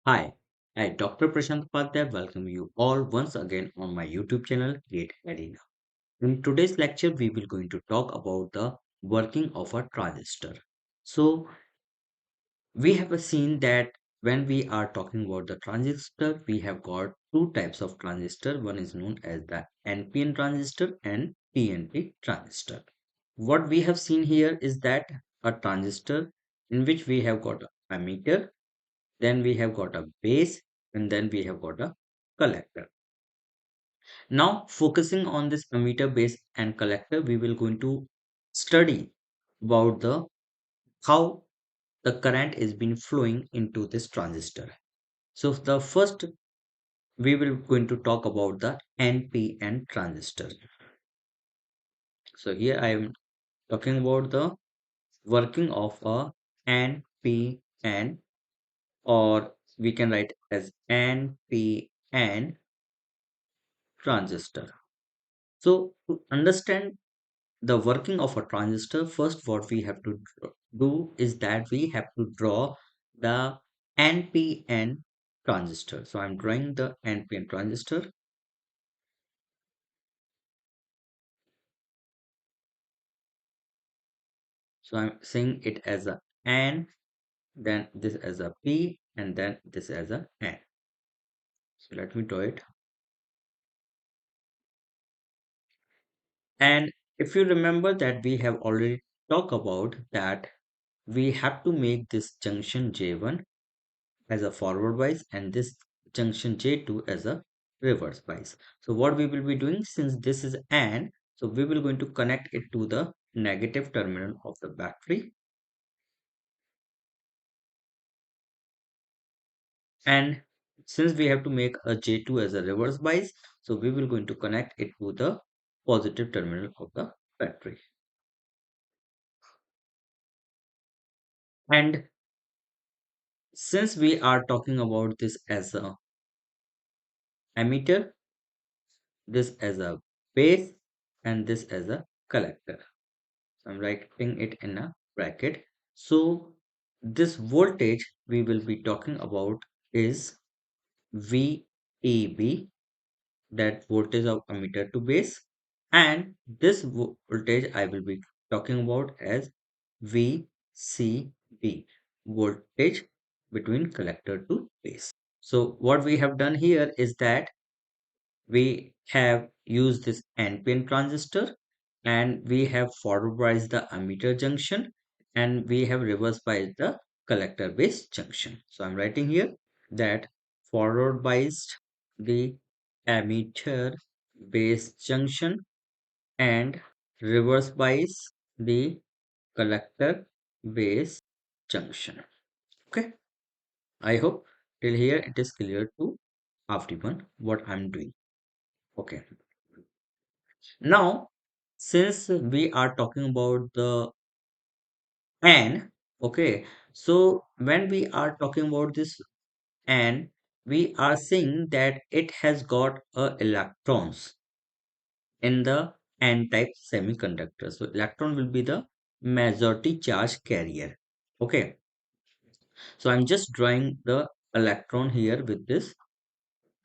Hi, I Dr. Prashant Upadhyay welcome you all once again on my YouTube channel Create Arena. In today's lecture, we will going to talk about the working of a transistor. So we have seen that when we are talking about the transistor, we have got two types of transistor. One is known as the NPN transistor and PNP transistor. What we have seen here is that a transistor in which we have got a emitter, then we have got a base, and then we have got a collector. Now focusing on this emitter, base and collector, we will going to study about the how the current is been flowing into this transistor. So the first we will going to talk about the NPN transistor. So here I am talking about the working of a NPN, or we can write as NPN transistor. So to understand the working of a transistor, first what we have to do is that we have to draw the NPN transistor. So I'm drawing the NPN transistor. So I'm saying it as a N, then this as a P, and then this as a N. So let me draw it. And if you remember that we have already talked about that we have to make this junction J1 as a forward bias and this junction J2 as a reverse bias. So what we will be doing, since this is AND, so we will going to connect it to the negative terminal of the battery, and since we have to make a J2 as a reverse bias, so we will going to connect it to the positive terminal of the battery. And since we are talking about this as a emitter, this as a base, and this as a collector. So I'm writing it in a bracket. So this voltage we will be talking about is VEB, that voltage of emitter to base, and this voltage I will be talking about as VCB, voltage between collector to base. So what we have done here is that we have used this NPN transistor, and we have forward biased the emitter junction, and we have reverse biased the collector base junction. So I'm writing here that forward biased the emitter base junction and reverse bias the collector base junction. Okay, I hope till here it is clear to everyone what I'm doing. Okay, now since we are talking about the N, okay, so when we are talking about this N, we are saying that it has got electrons in the N type semiconductor. So electron will be the majority charge carrier. Okay, so I'm just drawing the electron here with this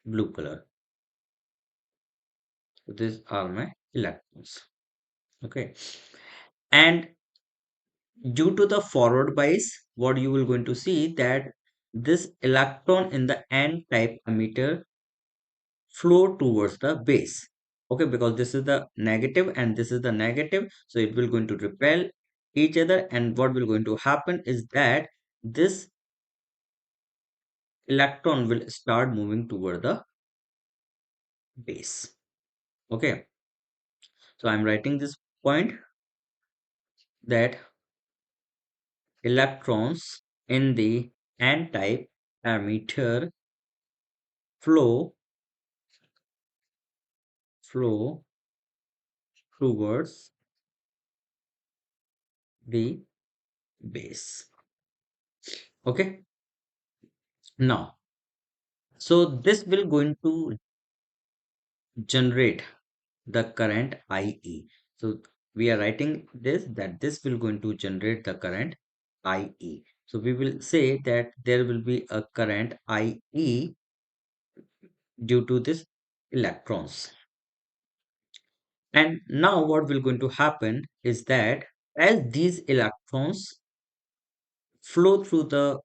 blue color. So these are my electrons. Okay, and due to the forward bias, what you will going to see that this electron in the N type emitter flow towards the base. Okay, because this is the negative and this is the negative, so it will going to repel each other, and what will going to happen is that this electron will start moving toward the base. Okay, so I'm writing this point that electrons in the N type emitter flow flow towards the base. Okay, now so this will going to generate the current IE. So we are writing this that this will going to generate the current IE. So we will say that there will be a current IE due to this electrons. And now what will going to happen is that as these electrons flow through the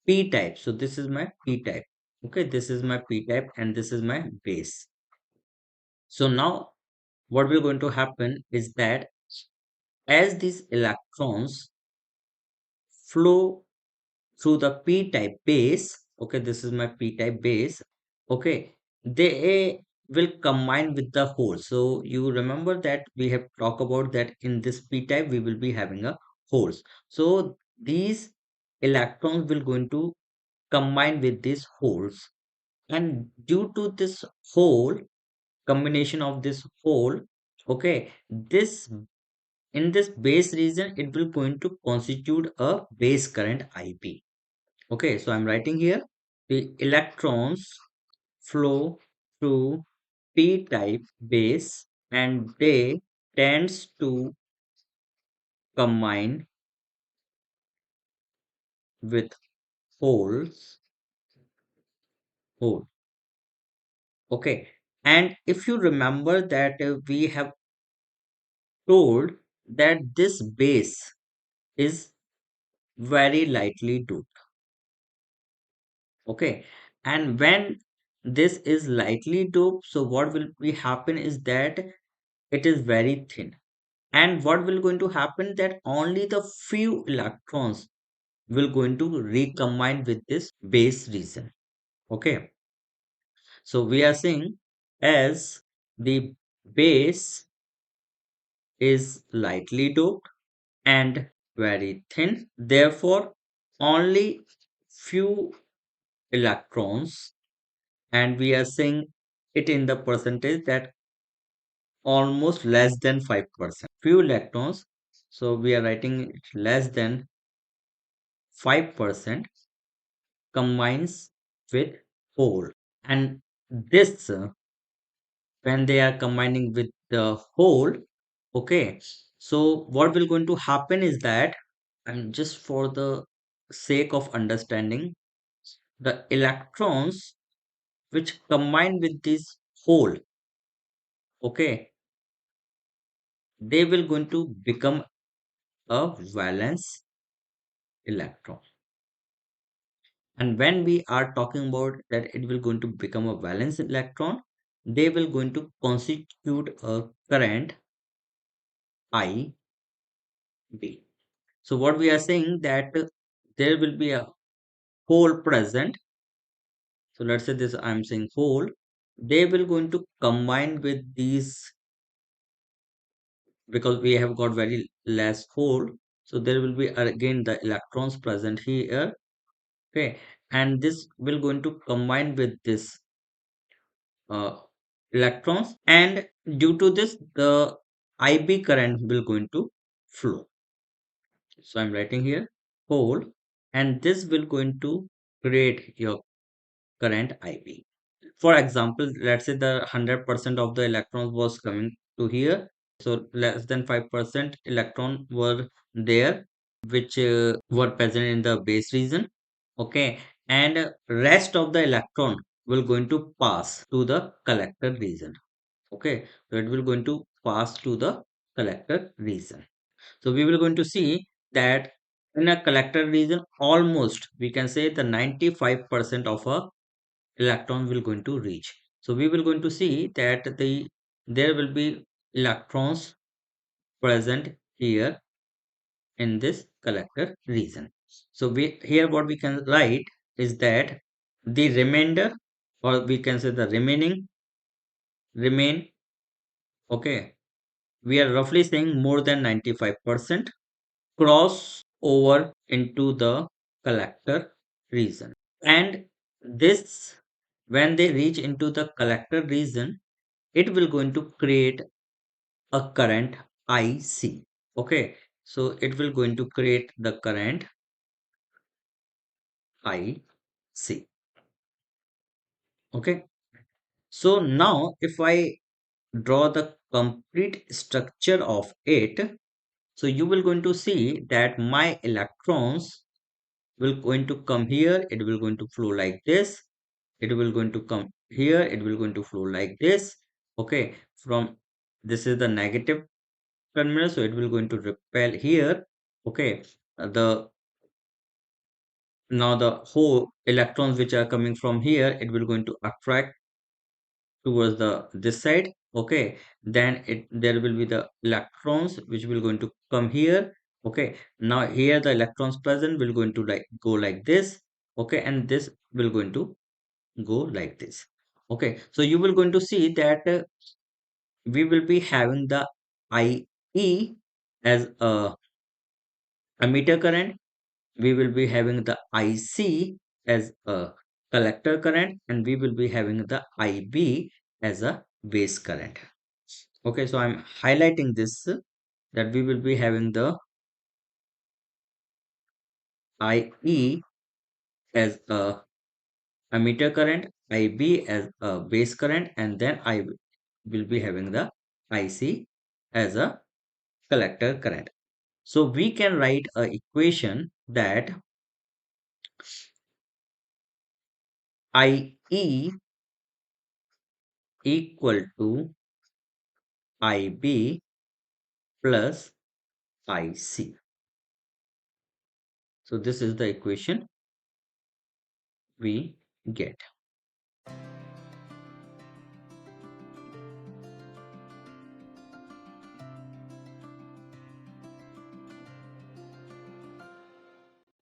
P type, so this is my P type. Okay, this is my P type and this is my base. So now what will going to happen is that as these electrons flow through the p-type base, okay, this is my p-type base, okay, they will combine with the hole. So you remember that we have talked about that in this p-type we will be having a holes. So these electrons will going to combine with these holes, and due to this hole combination of this hole, okay, this in this base region it will going to constitute a base current ip. Okay, so I'm writing here the electrons flow through p-type base and they tends to combine with holes hole. Okay, and if you remember that we have told that this base is very lightly doped. Okay, and when this is lightly doped, so what will be happen is that it is very thin, and what will going to happen that only the few electrons will going to recombine with this base region. Okay, so we are saying as the base is lightly doped and very thin, therefore only few electrons, and we are saying it in the percentage that almost less than 5%. Few electrons, so we are writing it less than 5% combines with whole. And this, when they are combining with the whole, okay, so what will going to happen is that, and just for the sake of understanding, the electrons which combine with this whole, okay, they will going to become a valence electron. And when we are talking about that it will going to become a valence electron, they will going to constitute a current IB. So what we are saying that there will be a hole present. So let's say this I'm saying hole. They will going to combine with these because we have got very less hole. So there will be again the electrons present here. Okay, and this will going to combine with this uh, electrons, and due to this the IB current will going to flow. So I'm writing here hole, and this will going to create your current IB. For example, let's say the 100% of the electrons was coming to here, so less than 5% electron were there which were present in the base region. Okay, and rest of the electron will going to pass to the collector region. Okay, so it will going to pass to the collector region. So we will going to see that in a collector region almost we can say the 95% of a electron will going to reach. So we will going to see that there will be electrons present here in this collector region. So we here what we can write is that the remainder, or we can say the remain, okay, we are roughly saying more than 95% cross over into the collector region. And this, when they reach into the collector region, it will going to create a current IC. Okay, so it will going to create the current IC. Okay, so now if I draw the complete structure of it, so you will going to see that my electrons will going to come here, it will going to flow like this. It will going to come here, it will going to flow like this. Okay, from this is the negative terminal, so it will going to repel here. Okay, the now the whole electrons which are coming from here, it will going to attract towards the this side. Okay, then it there will be the electrons which will going to come here. Okay, now here the electrons present will going to like go like this. Okay, and this will going to go like this. Okay, so you will going to see that we will be having the IE as a emitter current. We will be having the IC as a collector current, and we will be having the IB as a base current. Okay, so I'm highlighting this that we will be having the IE as a emitter current, IB as a base current, and then I will be having the IC as a collector current. So we can write a equation that IE equal to IB plus IC. So this is the equation we get.